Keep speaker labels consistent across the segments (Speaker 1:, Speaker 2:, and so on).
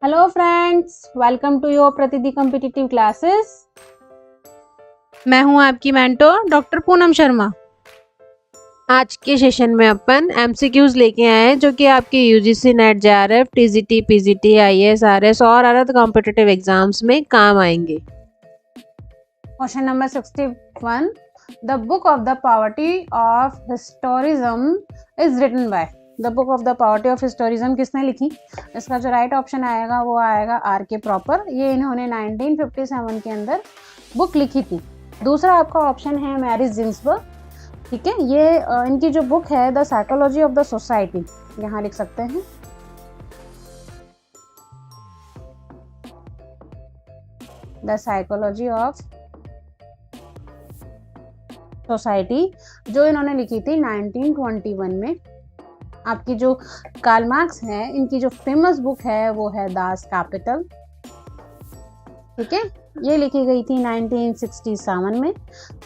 Speaker 1: Hello friends, welcome to your प्रतिदि competitive classes.
Speaker 2: मैं हूं आपकी मेंटोर डॉक्टर पूनम शर्मा। आज के सेशन में अपन एमसीक्यूज लेके आए हैं जो कि आपके UGC NET JRF TGT PGT IAS RS और अदर कॉम्पिटिटिव एग्जाम्स में काम आएंगे।
Speaker 1: Question number 61, the book of the poverty of historicism is written by. The book of the poverty of historicism किसने लिखी? इसका जो राइट ऑप्शन आएगा वो आएगा आर के प्रॉपर। ये इन्होंने 1957 के अंदर बुक लिखी थी। दूसरा आपका ऑप्शन है मैरी जिन्सबर्ग। ठीक है, ये इनकी जो बुक है the psychology of the society, यहाँ लिख सकते हैं। द साइकोलॉजी ऑफ सोसाइटी जो इन्होंने लिखी थी 1921 में। आपकी जो कार्ल मार्क्स है, इनकी जो फेमस बुक है वो है दास कैपिटल। ठीक है, ये लिखी गई थी 1967 में।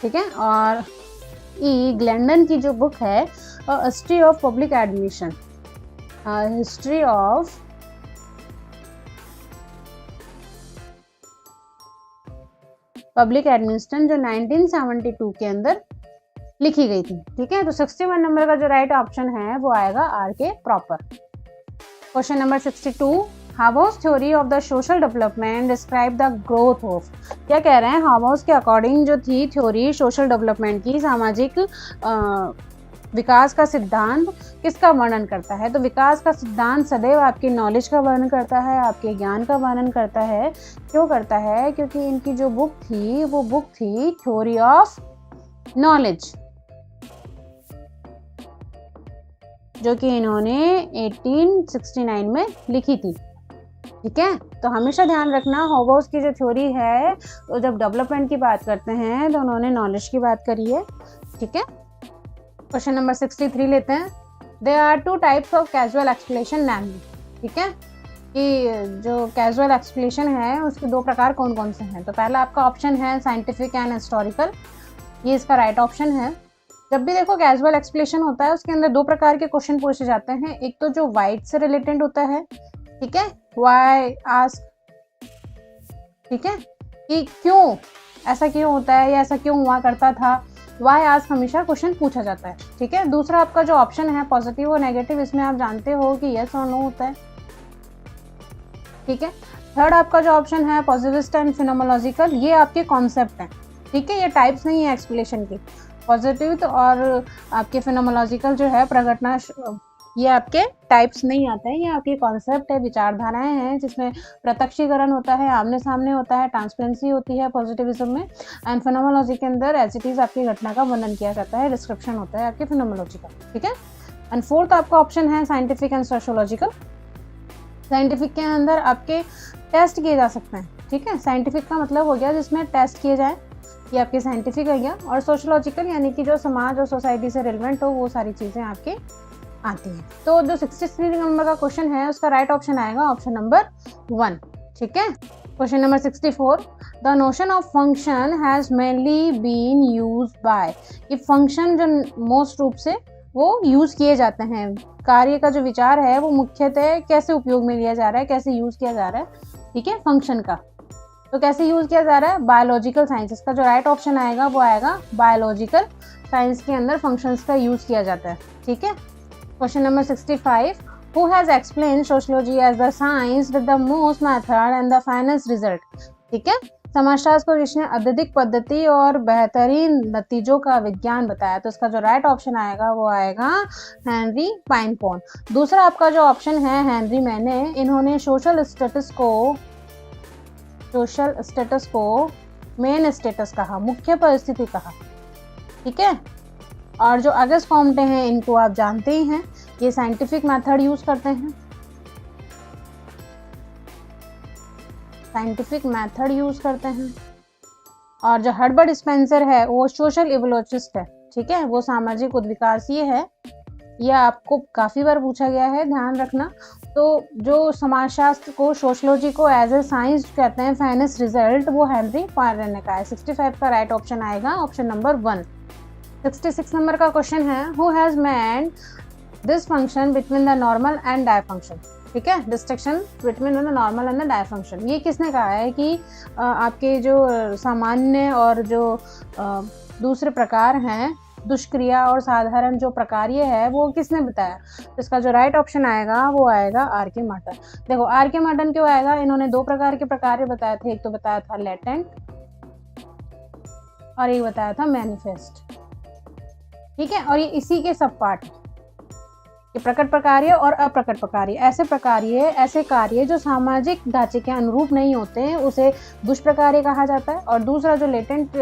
Speaker 1: ठीक है, और ई ग्लैंडन की जो बुक है history of public admission, history of public administration, जो 1972 के अंदर लिखी गई थी। ठीक है, तो 61 नंबर का जो राइट ऑप्शन है वो आएगा आर के proper. Question number 62, house theory of the social development describe the growth of. क्या कह रहे हैं? हाउस के अकॉर्डिंग जो थी थ्योरी सोशल डेवलपमेंट की, सामाजिक विकास का सिद्धांत किसका वर्णन करता है? तो विकास का सिद्धांत सदैव आपकी नॉलेज का वर्णन करता है, आपके ज्ञान का वर्णन करता है। क्यों करता है? क्योंकि इनकी जो बुक थी वो बुक थी थ्योरी ऑफ नॉलेज, जो कि इन्होंने 1869 में लिखी थी। ठीक है, तो हमेशा ध्यान रखना होबोस की जो थ्योरी है, तो जब डेवलपमेंट की बात करते हैं तो उन्होंने नॉलेज की बात करी है। ठीक है, क्वेश्चन नंबर 63 लेते हैं। There are two types of casual explanation name. ठीक है, कि जो कैजुअल एक्सप्लेनेशन है उसके दो प्रकार कौन कौन से हैं? तो पहला आपका ऑप्शन है साइंटिफिक एंड हिस्टोरिकल, ये इसका राइट ऑप्शन है। जब भी देखो कैजुअल एक्सप्लेनेशन होता है उसके अंदर दो प्रकार के क्वेश्चन पूछे जाते हैं। एक तो जो वाइट से रिलेटेड होता है, ठीक है, व्हाई आस्क, ठीक है, कि क्यों, ऐसा क्यों होता है या ऐसा क्यों हुआ करता था, व्हाई आस्क हमेशा क्वेश्चन पूछा जाता है। ठीक है, दूसरा आपका जो ऑप्शन है पॉजिटिव और नेगेटिव, इसमें आप जानते हो कि यस और नो होता है। ठीक है, थर्ड आपका जो ऑप्शन है पॉजिटिविस्ट एंड फिनोमोलॉजिकल, ये आपके कॉन्सेप्ट हैं। ठीक है, ये टाइप्स नहीं है एक्सप्लेनेशन की। पॉजिटिव और आपके फिनोमोलॉजिकल जो है प्रगटना, ये आपके टाइप्स नहीं आते हैं, ये आपके कॉन्सेप्ट है, विचारधाराएं हैं, जिसमें प्रत्यक्षीकरण होता है, आमने सामने होता है, ट्रांसपेरेंसी होती है पॉजिटिविज्म में। एंड फिनोमोलॉजी के अंदर एज इट इज आपकी घटना का वर्णन किया जाता है, डिस्क्रिप्शन होता है आपके फिनोमोलॉजी का। ठीक है, एंड फोर्थ आपका ऑप्शन है साइंटिफिक एंड सोशियोलॉजिकल। साइंटिफिक के अंदर आपके टेस्ट किए जा सकते हैं। ठीक है, साइंटिफिक का मतलब हो गया जिसमें टेस्ट किए जाए, ये आपके साइंटिफिक हो गया। और सोशियोलॉजिकल यानी कि जो समाज और सोसाइटी से रिलेवेंट हो, वो सारी चीज़ें आपके आती हैं। तो जो 63 नंबर का क्वेश्चन है उसका राइट ऑप्शन आएगा ऑप्शन नंबर 1। ठीक है, question number 64, the notion of function has mainly been use by. ये फंक्शन जो मोस्ट रूप से वो यूज किए जाते हैं, कार्य का जो विचार है वो मुख्यतः कैसे उपयोग में लिया जा रहा है, कैसे यूज किया जा रहा है। ठीक है, फंक्शन का तो कैसे यूज किया जा रहा है? बायोलॉजिकल साइंस, का जो राइट ऑप्शन आएगा वो आएगा बायोलॉजिकल साइंस के अंदर फंक्शंस का यूज किया जाता है। ठीक है, question number 65, who has explain sociology as the science with the most method and the finest result. ठीक है, समाजशास्त्र को जिसने अत्यधिक पद्धति और बेहतरीन नतीजों का विज्ञान बताया, तो इसका जो राइट ऑप्शन आएगा वो आएगा हेनरी पाइनपोन। दूसरा आपका जो ऑप्शन है हेनरी मैने, इन्होंने सोशल स्टेटस को मेन स्टेटस कहा, मुख्य परिस्थिति कहा। ठीक है, और जो अगस्त कॉम्टे हैं इनको आप जानते ही हैं, ये साइंटिफिक मेथड यूज करते हैं, साइंटिफिक मेथड यूज करते हैं। और जो हर्बर्ट स्पेंसर है वो सोशल इवोलॉजिस्ट है। ठीक है, वो सामाजिक उद्विकासीय है, यह आपको काफ़ी बार पूछा गया है, ध्यान रखना। तो जो समाजशास्त्र को, सोशियोलॉजी को एज ए साइंस कहते हैं, फाइनेस्ट रिजल्ट, वो हेनरी पायरन ने कहा है। 65 का राइट ऑप्शन आएगा ऑप्शन नंबर 1। 66 नंबर का क्वेश्चन है, who has made this function between the normal and die function. ठीक है, distinction between normal and dire function. ये किसने कहा है कि आपके जो सामान्य और जो दूसरे प्रकार हैं, दुष्क्रिया और साधारण जो प्रकार्य है, वो किसने बताया? तो इसका जो राइट ऑप्शन आएगा वो आएगा आर के मार्टन। देखो आर के मार्टन क्यों आएगा, इन्होंने दो प्रकार के प्रकार्य बताए थे, एक तो बताया था लेटेंट और एक बताया था मैनिफेस्ट। ठीक है, और ये इसी के सब पार्ट, ये प्रकट प्रकार्य और अप्रकट प्रकार्य। ऐसे कार्य जो सामाजिक ढांचे के अनुरूप नहीं होते हैं उसे दुष्प्रकार्य कहा जाता है। और दूसरा जो लेटेंट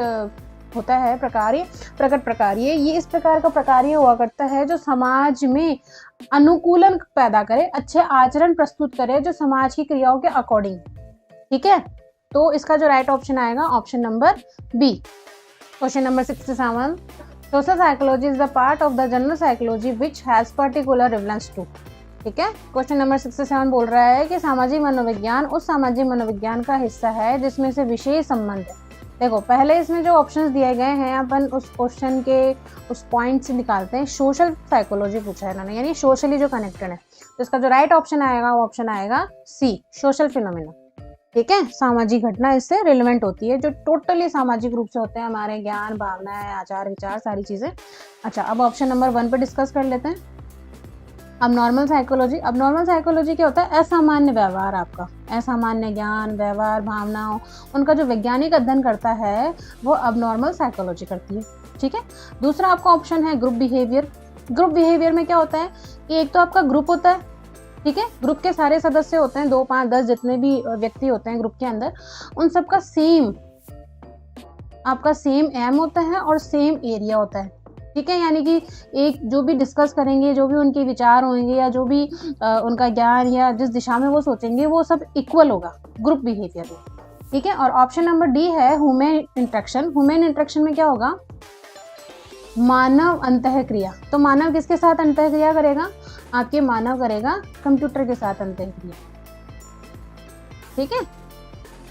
Speaker 1: होता है प्रकार्य, प्रकट प्रकार्य, ये इस प्रकार का प्रकार्य हुआ करता है जो समाज में अनुकूलन पैदा करे, अच्छे आचरण प्रस्तुत करे जो समाज की क्रियाओं के अकॉर्डिंग। ठीक है, तो इसका जो राइट ऑप्शन आएगा option number B. Question number 67, social psychology is the part of the general psychology which has particular relevance to. ठीक है, क्वेश्चन नंबर 67 बोल रहा है कि सामाजिक मनोविज्ञान उस सामाजिक मनोविज्ञान का हिस्सा है जिसमें से विशेष संबंध है। देखो पहले इसमें जो ऑप्शंस दिए गए हैं अपन उस क्वेश्चन के उस पॉइंट से निकालते हैं। सोशल साइकोलॉजी पूछा है इन्होंने, यानी सोशली जो कनेक्टेड है, तो इसका जो राइट ऑप्शन आएगा वो ऑप्शन आएगा सी, सोशल फिनोमेना। ठीक है, सामाजिक घटना इससे रिलेवेंट होती है जो टोटली सामाजिक रूप से होते हैं, हमारे ज्ञान, भावनाएं, आचार विचार, सारी चीजें। अच्छा, अब ऑप्शन नंबर 1 पे डिस्कस कर लेते हैं। अब नॉर्मल साइकोलॉजी क्या होता है? असामान्य व्यवहार, आपका असामान्य ज्ञान, व्यवहार, भावनाओं, उनका जो वैज्ञानिक अध्ययन करता है वो अब नॉर्मल साइकोलॉजी करती है। ठीक है, दूसरा आपका ऑप्शन है ग्रुप बिहेवियर। ग्रुप बिहेवियर में क्या होता है कि एक तो आपका ग्रुप होता है, ठीक है, ग्रुप के सारे सदस्य होते हैं, 2, 5, 10 जितने भी व्यक्ति होते हैं ग्रुप के अंदर, उन सबका आपका सेम एम होता है और सेम एरिया होता है। ठीक है, यानी कि एक जो भी डिस्कस करेंगे, जो भी उनके विचार होंगे या जो भी उनका ज्ञान या जिस दिशा में वो सोचेंगे वो सब इक्वल होगा ग्रुप बिहेवियर में। ठीक है, और ऑप्शन नंबर डी है ह्यूमन इंटरेक्शन। ह्यूमन इंटरेक्शन में क्या होगा? मानव अंतःक्रिया। तो मानव किसके साथ अंतःक्रिया करेगा? आपके मानव करेगा कंप्यूटर के साथ अंतःक्रिया। ठीक है,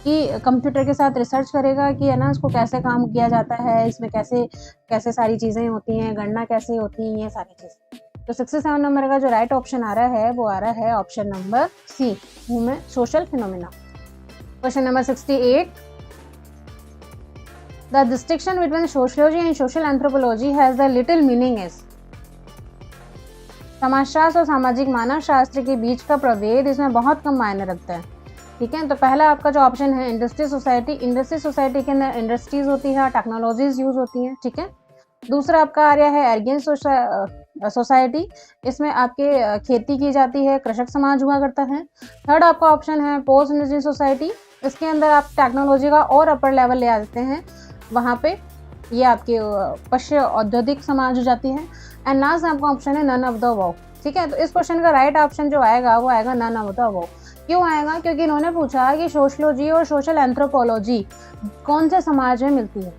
Speaker 1: कि कंप्यूटर के साथ रिसर्च करेगा कि है ना इसको कैसे काम किया जाता है, इसमें कैसे सारी चीज़ें होती हैं, गणना कैसे होती हैं, ये सारी चीज़ें। तो 67 नंबर का जो राइट ऑप्शन आ रहा है वो आ रहा है option number C, human social phenomena. Question number 68, the distinction between sociology and social anthropology has the little meaning is. समाजशास्त्र और सामाजिक मानव शास्त्र के बीच का प्रभेद इसमें बहुत कम मायने रखता है। ठीक है, तो पहला आपका जो ऑप्शन है इंडस्ट्री सोसाइटी के अंदर इंडस्ट्रीज होती है, टेक्नोलॉजीज यूज होती हैं। ठीक है, दूसरा आपका आ रहा है एर्गियन सोसाइटी, इसमें आपके खेती की जाती है, कृषक समाज हुआ करता है। थर्ड आपका ऑप्शन है पोस्ट इंडस्ट्रियल सोसाइटी, इसके अंदर आप टेक्नोलॉजी का और अपर लेवल ले आ जाते हैं, वहाँ पे ये आपके पश्चिम औद्योगिक समाज हो जाती है। एंड लास्ट आपका ऑप्शन है नन ऑफ द अबव। ठीक है, तो इस क्वेश्चन का राइट ऑप्शन जो आएगा वो आएगा नन ऑफ द अबव। क्यों आएगा? क्योंकि इन्होंने पूछा कि सोशलॉजी और सोशल एंथ्रोपोलॉजी कौन से समाज में मिलती है।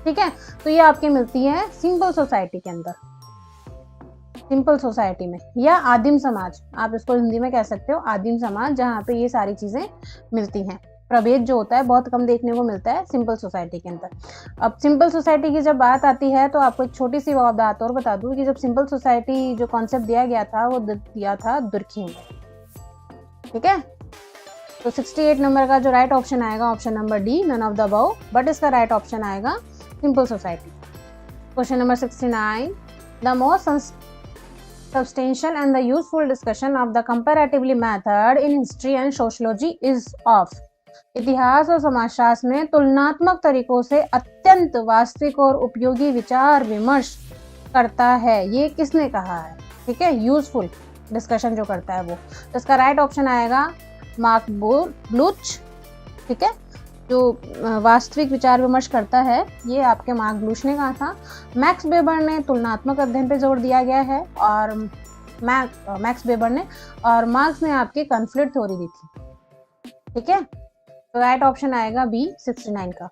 Speaker 1: ठीक है, तो ये आपके मिलती है सिंपल सोसाइटी के अंदर, सिंपल सोसाइटी में, या आदिम समाज, आप इसको हिंदी में कह सकते हो आदिम समाज, जहाँ पे ये सारी चीजें मिलती हैं। प्रभेद जो होता है बहुत कम देखने को मिलता है सिंपल सोसाइटी के अंदर। अब सिंपल सोसाइटी की जब बात आती है तो आपको एक छोटी सी बात और बता दूं कि जब सिंपल सोसाइटी जो कॉन्सेप्ट दिया गया था वो दिया था दुर्खिम। ठीक है, तो 68 नंबर का जो राइट ऑप्शन आएगा option number D, none of the above, but इसका राइट ऑप्शन आएगा simple society. Question number 69, the most substantial and the useful discussion of the comparatively method in history and sociology is of। इतिहास और समाजशास्त्र में तुलनात्मक तरीकों से अत्यंत वास्तविक और उपयोगी विचार विमर्श करता है, ये किसने कहा है? ठीक है, यूजफुल डिस्कशन जो करता है वो, तो इसका राइट ऑप्शन आएगा मार्क ब्लूच। ठीक है, जो वास्तविक विचार विमर्श करता है ये आपके मार्क ब्लूच ने कहा था। मैक्स वेबर ने तुलनात्मक अध्ययन पे जोर दिया गया है, और मैक्स वेबर ने, और मार्क्स ने आपके कॉन्फ्लिक्ट थ्योरी दी थी। ठीक है, तो राइट ऑप्शन आएगा बी 69 का।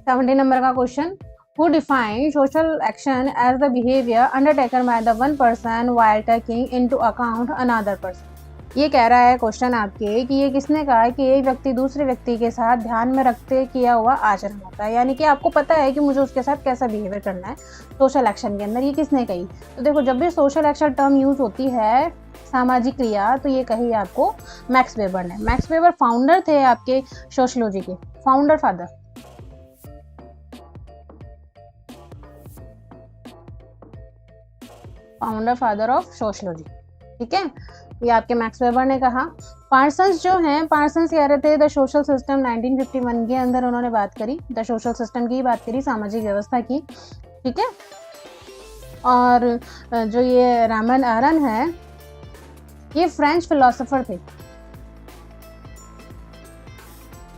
Speaker 1: 70 नंबर का question, who define social action as the behaviour undertaken by the one person while taking into account another person. ये कह रहा है क्वेश्चन आपके कि ये किसने कहा है कि एक व्यक्ति दूसरे व्यक्ति के साथ ध्यान में रखते किया हुआ आचरण होता है, यानी कि आपको पता है कि मुझे उसके साथ कैसा बिहेवियर करना है सोशल एक्शन के अंदर, ये किसने कही? तो देखो जब भी सोशल एक्शन टर्म यूज होती है सामाजिक क्रिया, तो ये कही आपको मैक्स वेबर ने। मैक्स वेबर फाउंडर थे आपके सोशियोलॉजी के, फाउंडर फादर ऑफ सोशियोलॉजी, ठीक है, ये आपके मैक्स वेबर ने कहा। पार्सन्स जो हैं, पार्सन्स कह रहे थे द सोशल सिस्टम 1951 के अंदर उन्होंने बात करी, द सोशल सिस्टम की बात करी, सामाजिक व्यवस्था की, ठीक है। और जो ये रामन आरन है, ये फ्रेंच फिलोसोफर थे,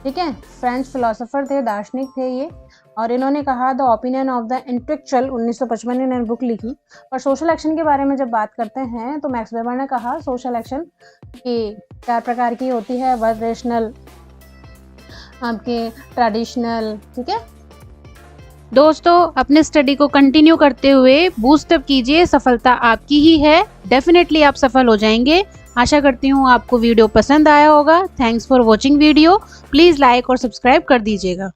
Speaker 1: ठीक है, फ्रेंच फिलोसोफर थे, दार्शनिक थे ये। और इन्होंने कहा the opinion of the intellectual, 1955 में इन्होंने बुक लिखी। और सोशल एक्शन के बारे में जब बात करते हैं तो मैक्स वेबर ने कहा सोशल एक्शन की 4 प्रकार की होती है, वर्ड रेशनल, आपके ट्रेडिशनल, ठीक है।
Speaker 2: दोस्तों अपने स्टडी को कंटिन्यू करते हुए बूस्ट अप कीजिए, सफलता आपकी ही है, डेफिनेटली आप सफल हो जाएंगे। आशा करती हूँ आपको वीडियो पसंद आया होगा। Thanks for watching video, please like और सब्सक्राइब कर दीजिएगा।